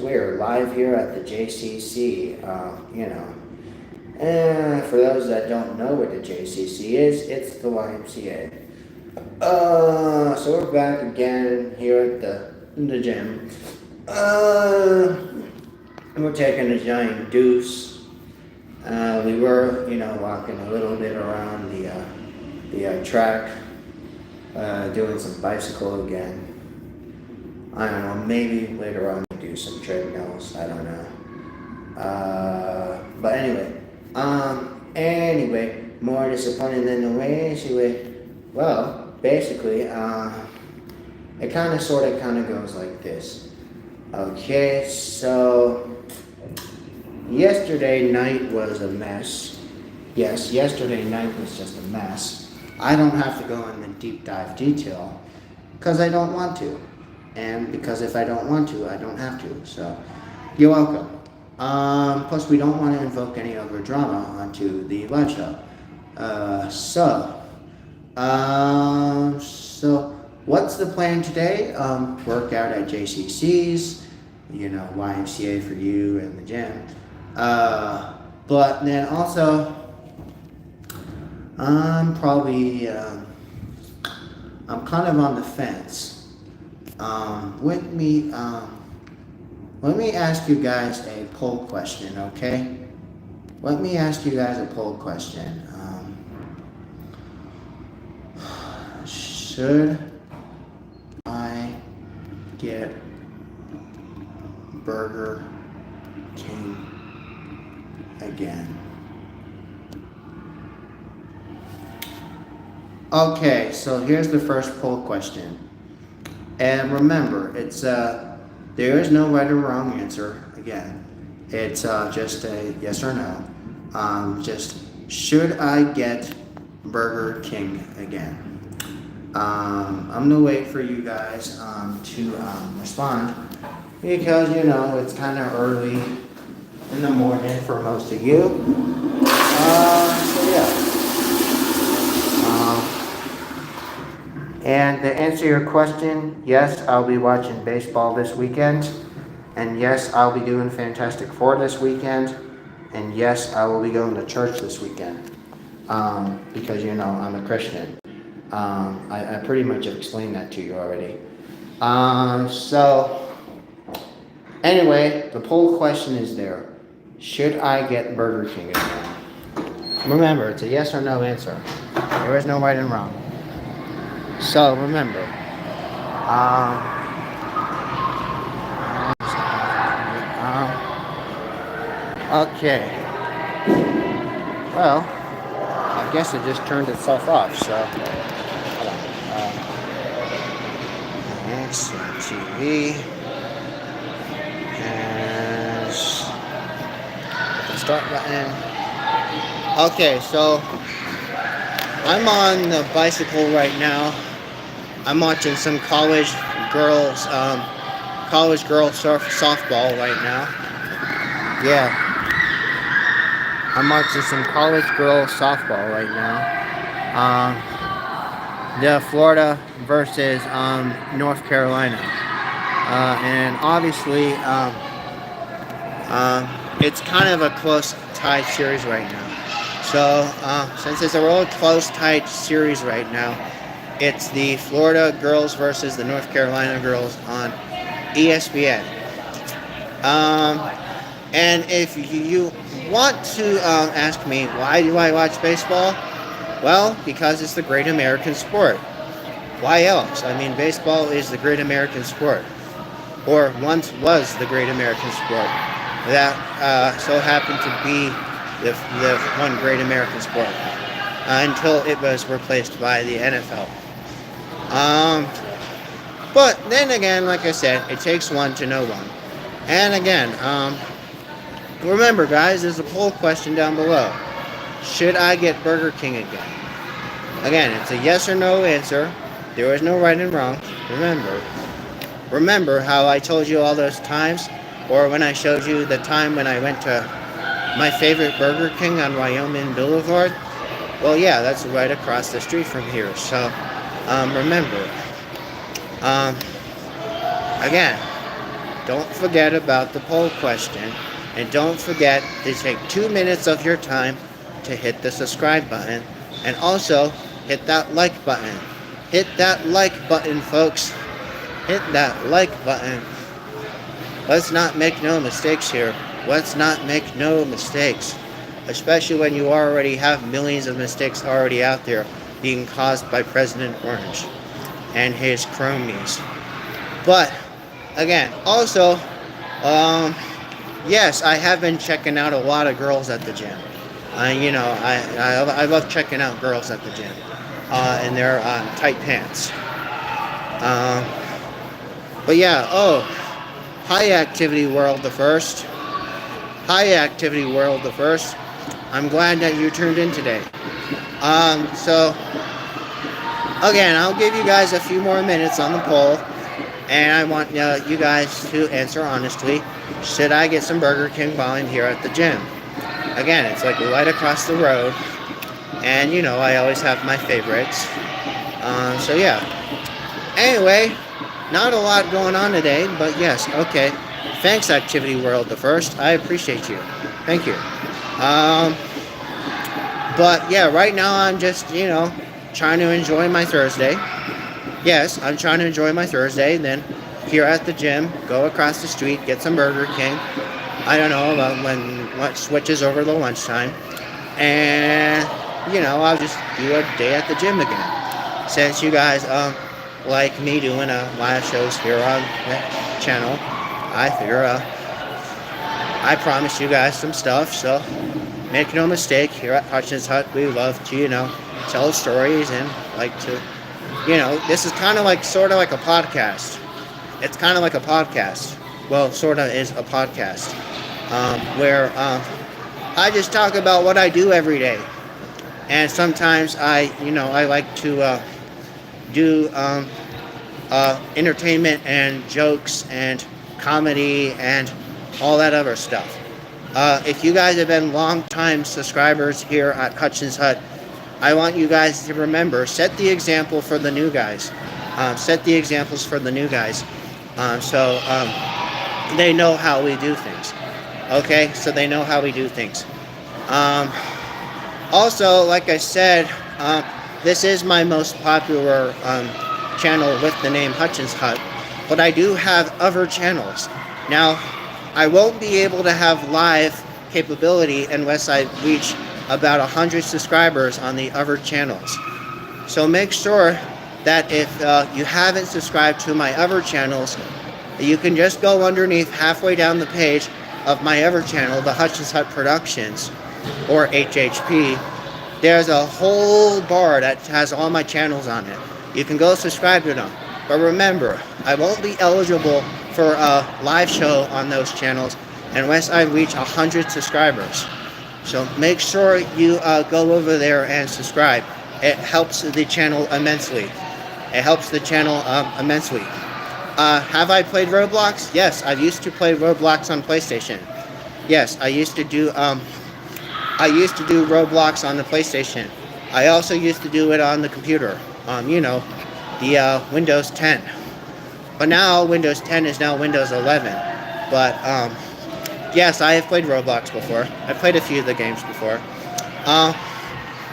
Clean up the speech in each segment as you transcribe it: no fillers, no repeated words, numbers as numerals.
we're live here at the JCC. For those that don't know what the JCC is, it's the YMCA. So we're back again here at the gym. We're taking a giant deuce. We were, walking a little bit around the track, doing some bicycle again. I don't know, maybe later on we do some treadmills, I don't know. But anyway, more disappointing than the way. Well, basically, it kind of goes like this. Okay, so yesterday night was a mess. Yes, yesterday night was just a mess. I don't have to go into deep dive detail because I don't want to. And because if I don't want to, I don't have to. So, you're welcome. Plus, we don't want to invoke any other drama onto the live show. So, what's the plan today? Workout at JCC's, YMCA for you and the gym. But then also, I'm kind of on the fence. Let me ask you guys a poll question, okay? Let me ask you guys a poll question. Should I get Burger King again? Okay, so here's the first poll question. And remember, it's there is no right or wrong answer. Again, it's just a yes or no. Just should I get Burger King again? I'm gonna wait for you guys to respond because it's kind of early in the morning for most of you. So yeah. And to answer your question, yes, I'll be watching baseball this weekend. And yes, I'll be doing Fantastic Four this weekend. And yes, I will be going to church this weekend. Because, I'm a Christian. I pretty much explained that to you already. Anyway, the poll question is there. Should I get Burger King again? Remember, it's a yes or no answer. There is no right and wrong. So remember, okay. Well, I guess it just turned itself off. So, hold on. Next TV has the start button. Okay, so I'm on the bicycle right now. I'm watching some college girls softball right now. Yeah. I'm watching some college girls softball right now. The Florida versus North Carolina. And obviously, it's kind of a close tied series right now. So, since it's a really close tied series right now, it's the Florida girls versus the North Carolina girls on ESPN. And if you want to ask me, why do I watch baseball? Well, because it's the great American sport. Why else? I mean, baseball is the great American sport. Or once was the great American sport. That so happened to be the one great American sport. Until it was replaced by the NFL. But then again, like I said, it takes one to know one. And again, remember guys, there's a poll question down below. Should I get Burger King again? Again, it's a yes or no answer. There is no right and wrong. Remember how I told you all those times? Or when I showed you the time when I went to my favorite Burger King on Wyoming Boulevard? Well, yeah, that's right across the street from here. So, remember, again, don't forget about the poll question. And don't forget to take 2 minutes of your time to hit the subscribe button. And also, hit that like button. Hit that like button, folks. Hit that like button. Let's not make no mistakes here. Let's not make no mistakes. Especially when you already have millions of mistakes already out there being caused by President Orange and his cronies. But, again, also, yes, I have been checking out a lot of girls at the gym. I love checking out girls at the gym in their tight pants. But yeah, High Activity World the first. High Activity World the first. I'm glad that you tuned in today. So, again, I'll give you guys a few more minutes on the poll. And I want you guys to answer honestly. Should I get some Burger King while I'm here at the gym? Again, it's like right across the road. And, I always have my favorites. So, yeah. Anyway, not a lot going on today. But, yes, okay. Thanks, Activity World the first. I appreciate you. Thank you. But, yeah, right now I'm just, trying to enjoy my Thursday. Yes, I'm trying to enjoy my Thursday. Then here at the gym, go across the street, get some Burger King. I don't know when lunch switches over to lunchtime. And, I'll just do a day at the gym again. Since you guys like me doing live shows here on the channel, I figure I promised you guys some stuff. So make no mistake, here at Hutchins Hut, we love to, tell stories and like to... this is kind of like, sort of like a podcast. It's kind of like a podcast. Well, sort of is a podcast. Where I just talk about what I do every day. And sometimes I like to do entertainment and jokes and comedy and all that other stuff. If you guys have been long-time subscribers here at Hutchins Hut, I want you guys to remember, set the example for the new guys. Set the examples for the new guys. So they know how we do things. Okay? So they know how we do things. Also, like I said, this is my most popular channel with the name Hutchins Hut. But I do have other channels. Now, I won't be able to have live capability unless I reach about 100 subscribers on the other channels. So make sure that if you haven't subscribed to my other channels, you can just go underneath halfway down the page of my other channel, the Hutchins Hut Productions, or HHP. There's a whole bar that has all my channels on it. You can go subscribe to them. But remember, I won't be eligible for a live show on those channels unless I reach 100 subscribers. So make sure you go over there and subscribe. It helps the channel immensely. It helps the channel immensely. Have I played Roblox? Yes, I used to play Roblox on PlayStation. Yes, I used to do Roblox on the PlayStation. I also used to do it on the computer. The Windows 10. But now Windows 10 is now Windows 11. But yes, I have played Roblox before. I've played a few of the games before.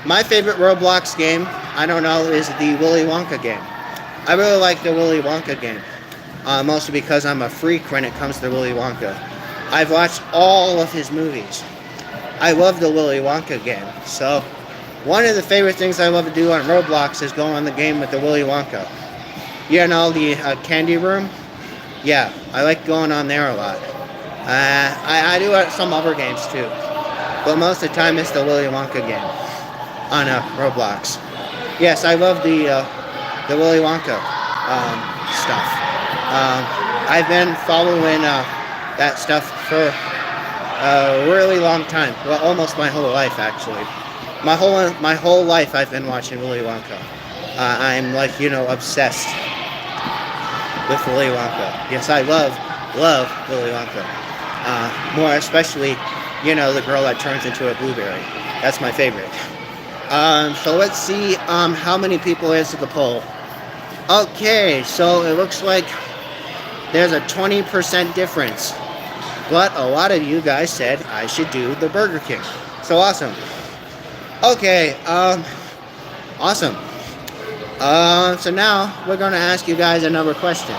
My favorite Roblox game, I don't know, is the Willy Wonka game. I really like the Willy Wonka game. Mostly because I'm a freak when it comes to Willy Wonka. I've watched all of his movies. I love the Willy Wonka game. So, one of the favorite things I love to do on Roblox is go on the game with the Willy Wonka. The candy room? Yeah, I like going on there a lot. I do some other games too. But most of the time it's the Willy Wonka game on Roblox. Yes, I love the Willy Wonka stuff. I've been following that stuff for a really long time. Well, almost my whole life, actually. My whole life I've been watching Willy Wonka. I'm obsessed with Willy Wonka. Yes, I love Willy Wonka. More especially, the girl that turns into a blueberry. That's my favorite. So let's see how many people answered the poll. Okay, so it looks like there's a 20% difference. But a lot of you guys said I should do the Burger King. So awesome. Okay, awesome. So now we're gonna ask you guys another question.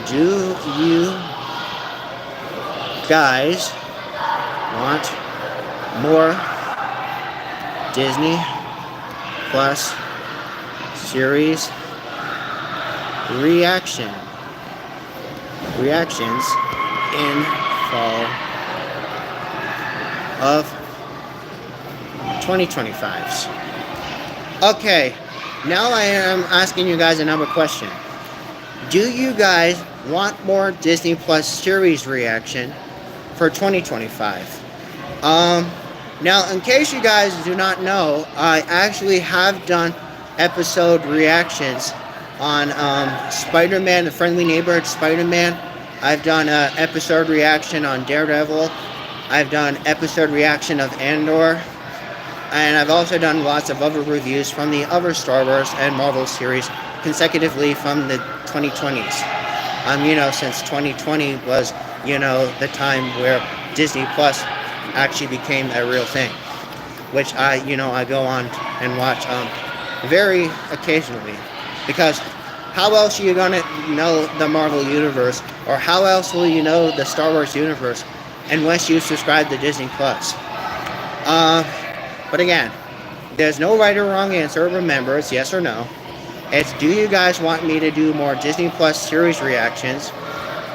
Do you guys want more Disney Plus series reactions in fall of 2025s? Okay, now I am asking you guys another question. Do you guys want more Disney Plus series reaction for 2025? Now, in case you guys do not know, I actually have done episode reactions on Spider-Man, The Friendly Neighborhood Spider-Man. I've done an episode reaction on Daredevil. I've done episode reaction of Andor. And I've also done lots of other reviews from the other Star Wars and Marvel series consecutively from the 2020s. Since 2020 was, the time where Disney Plus actually became a real thing, which I go on and watch very occasionally, because how else are you gonna know the Marvel universe, or how else will you know the Star Wars universe unless you subscribe to Disney Plus? But again, there's no right or wrong answer. Remember, it's yes or no. It's, do you guys want me to do more Disney Plus series reactions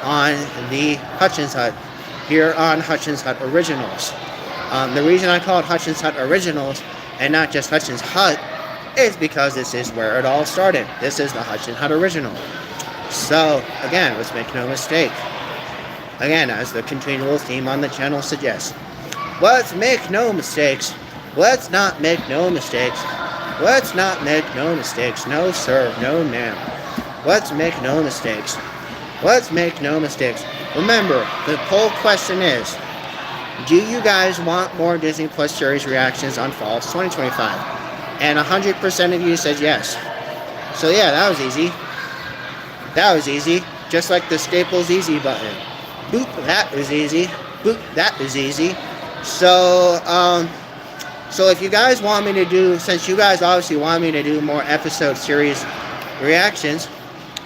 on the Hutchins Hut, here on Hutchins Hut Originals? The reason I call it Hutchins Hut Originals and not just Hutchins Hut is because this is where it all started. This is the Hutchins Hut Original. So, again, let's make no mistake. Again, as the continual theme on the channel suggests, let's make no mistakes. Let's not make no mistakes. Let's not make no mistakes. No, sir. No, ma'am. Let's make no mistakes. Let's make no mistakes. Remember, the poll question is, do you guys want more Disney Plus series reactions on fall 2025? And 100% of you said yes. So yeah, that was easy. That was easy. Just like the Staples Easy button. Boop, that was easy. Boop, that was easy. So if you guys want me to do, since you guys obviously want me to do more episode series reactions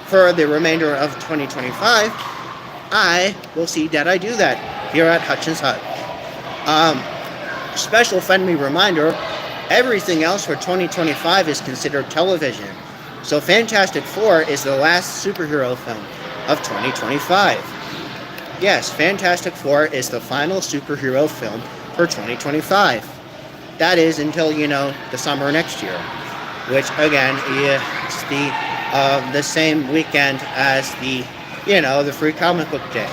for the remainder of 2025, I will see that I do that here at Hutchins Hut. Special friendly reminder, everything else for 2025 is considered television. So Fantastic Four is the last superhero film of 2025. Yes, Fantastic Four is the final superhero film for 2025. That is until, the summer next year, which again is the same weekend as the Free Comic Book Day.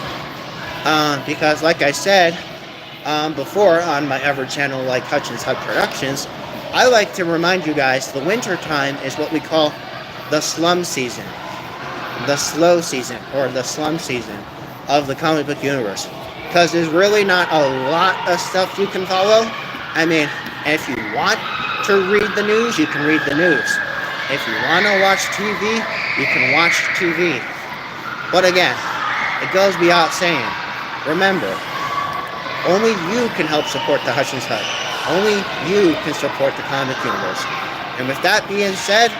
Because like I said before on my other channel, like Hutchins Hut Productions, I like to remind you guys the winter time is what we call the slum season, the slow season, or the slum season of the comic book universe. Because there's really not a lot of stuff you can follow. I mean, if you want to read the news, you can read the news. If you want to watch TV, you can watch TV. But again, it goes without saying, remember, only you can help support the Hutchins Hut. Only you can support the comic universe. And with that being said,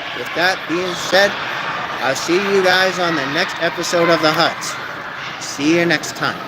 I'll see you guys on the next episode of The Hut. See you next time.